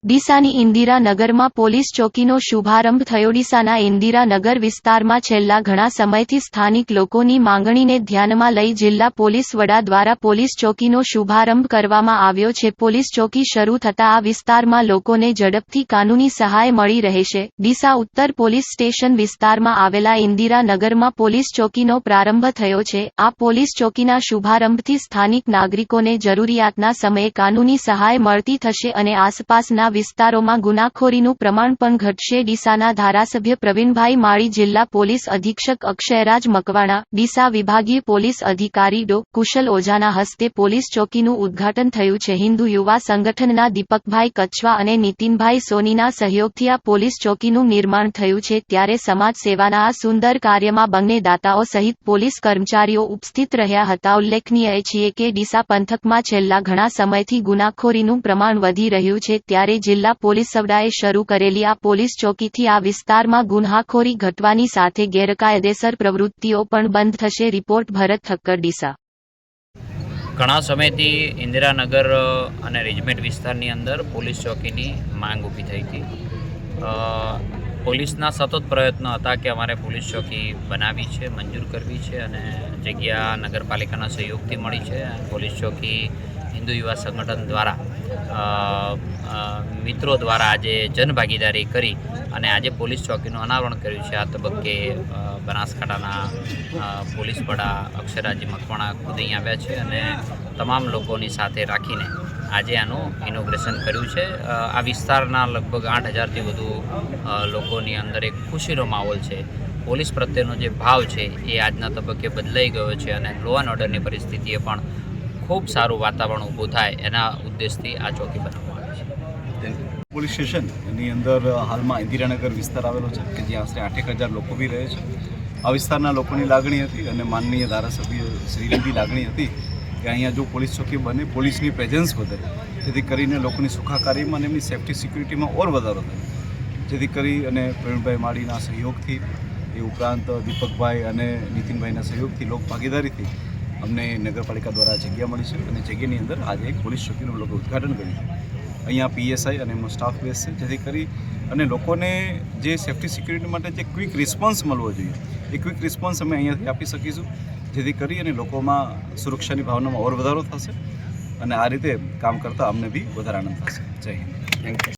ડીસાની ઇન્દિરાનગરમાં police ચોકીનો શુભારંભ થયો। ડીસાના ઇન્દિરાનગર વિસ્તારમાં છેલ્લા ઘણા સમયથી સ્થાનિક લોકોની માંગણીને ધ્યાનમાં લઈ જિલ્લા પોલીસ વડા દ્વારા પોલીસ ચોકીનો શુભારંભ કરવામાં આવ્યો છે। પોલીસ ચોકી શરૂ થતાં આ વિસ્તારમાં લોકોને ઝડપથી કાનૂની સહાય મળી રહેશે। ડીસા ઉત્તર પોલીસ સ્ટેશન વિસ્તારમાં આવેલા ઇન્દિરાનગરમાં પોલીસ ચોકીનો પ્રારંભ થયો છે। આ પોલીસ ચોકીના શુભારંભથી સ્થાનિક નાગરિકોને જરૂરિયાતના સમયે કાનૂની સહાય મળતી થશે અને આસપાસના વિસ્તારોમાં ગુનાખોરીનું પ્રમાણ પણ ઘટશે। ડીસાના ધારાસભ્ય પ્રવીણભાઈ માળી, જિલ્લા પોલીસ અધિક્ષક અક્ષયરાજ મકવાણા, ડીસા વિભાગીય પોલીસ અધિકારી ડો. કુશલ ઓઝાના હસ્તે પોલીસ ચોકીનું ઉદ્ઘાટન થયું છે। હિન્દુ યુવા સંગઠનના દીપકભાઈ કચ્છવા અને નીતિનભાઈ સોનીના સહયોગથી આ પોલીસ ચોકીનું નિર્માણ થયું છે। ત્યારે સમાજ સેવાના આ સુંદર કાર્યમાં બંને દાતાઓ સહિત પોલીસ કર્મચારીઓ ઉપસ્થિત રહ્યા હતા। ઉલ્લેખનીય છે કે ડીસા પંથકમાં છેલ્લા ઘણા સમયથી ગુનાખોરીનું પ્રમાણ વધી રહ્યું છે, ત્યારે જિલ્લા પોલીસ વડાએ શરૂ કરેલી આ પોલીસ ચોકીથી આ વિસ્તારમાં ગુનાખોરી ઘટવાની સાથે ગેરકાયદેસર પ્રવૃત્તિઓ પણ બંધ થશે। રિપોર્ટ ભરત ઠક્કર, ડીસા। ઘણા સમયથી ઇન્દિરાનગર અને રેજમેન્ટ વિસ્તારની અંદર પોલીસ ચોકીની માંગ ઊભી થઈ હતી। પોલીસના સતત પ્રયત્નો હતા કે અમારે પોલીસ ચોકી બનાવવી છે, મંજૂર કરવી છે અને જગ્યા નગરપાલિકાના સહયોગથી મળી છે। પોલીસ ચોકી હિન્દુ યુવા સંગઠન દ્વારા મિત્રો દ્વારા આજે જનભાગીદારી કરી અને આજે પોલીસ ચોકીનું અનાવરણ કર્યું છે। આ તબક્કે બનાસકાંઠાના પોલીસ વડા અક્ષયરાજી મકવાણા ખુદ અહીં આવ્યા છે અને તમામ લોકોની સાથે રાખીને આજે આનું ઇનોગ્રેશન કર્યું છે। આ વિસ્તારના લગભગ 8,000થી વધુ લોકોની અંદર એક ખુશીનો માહોલ છે। પોલીસ પ્રત્યેનો જે ભાવ છે એ આજના તબક્કે બદલાઈ ગયો છે અને લો એન્ડ ઓર્ડરની પરિસ્થિતિએ પણ ખૂબ સારું વાતાવરણ ઊભું થાય એના ઉદ્દેશથી આ ચોકી બનાવવામાં આવી છે। પોલીસ સ્ટેશનની અંદર હાલમાં ઇન્દિરાનગર વિસ્તાર આવેલો છે કે જ્યાં આશરે 8,000 લોકો બી રહે છે। આ વિસ્તારના લોકોની લાગણી હતી અને માનનીય ધારાસભ્ય શ્રીની બી લાગણી હતી કે અહીંયા જો પોલીસ ચોકી બને, પોલીસની પ્રેઝન્સ વધે, જેથી કરીને લોકોની સુખાકારીમાં અને એમની સેફ્ટી સિક્યુરિટીમાં ઓર વધારો થાય। જેથી કરી અને પ્રવીણભાઈ માળીના સહયોગથી, એ ઉપરાંત દીપકભાઈ અને નીતિનભાઈના સહયોગથી, લોક ભાગીદારીથી અમને નગરપાલિકા દ્વારા જગ્યા મળી છે અને જગ્યાની અંદર આજે એક પોલીસ ચોકીનું લોકો ઉદ્ઘાટન કર્યું છે। અહીંયા PSI અને એમનો સ્ટાફ બેસશે, જેથી કરી અને લોકોને જે સેફ્ટી સિક્યુરિટી માટે જે ક્વિક રિસ્પોન્સ મળવો જોઈએ એ ક્વિક રિસ્પોન્સ અમે અહીંયાથી આપી શકીશું, જેથી કરી અને લોકોમાં સુરક્ષાની ભાવનામાં ઓર વધારો થશે અને આ રીતે કામ કરતાં અમને બી વધારે આનંદ થશે। જય હિન્દ, થેન્ક યુ।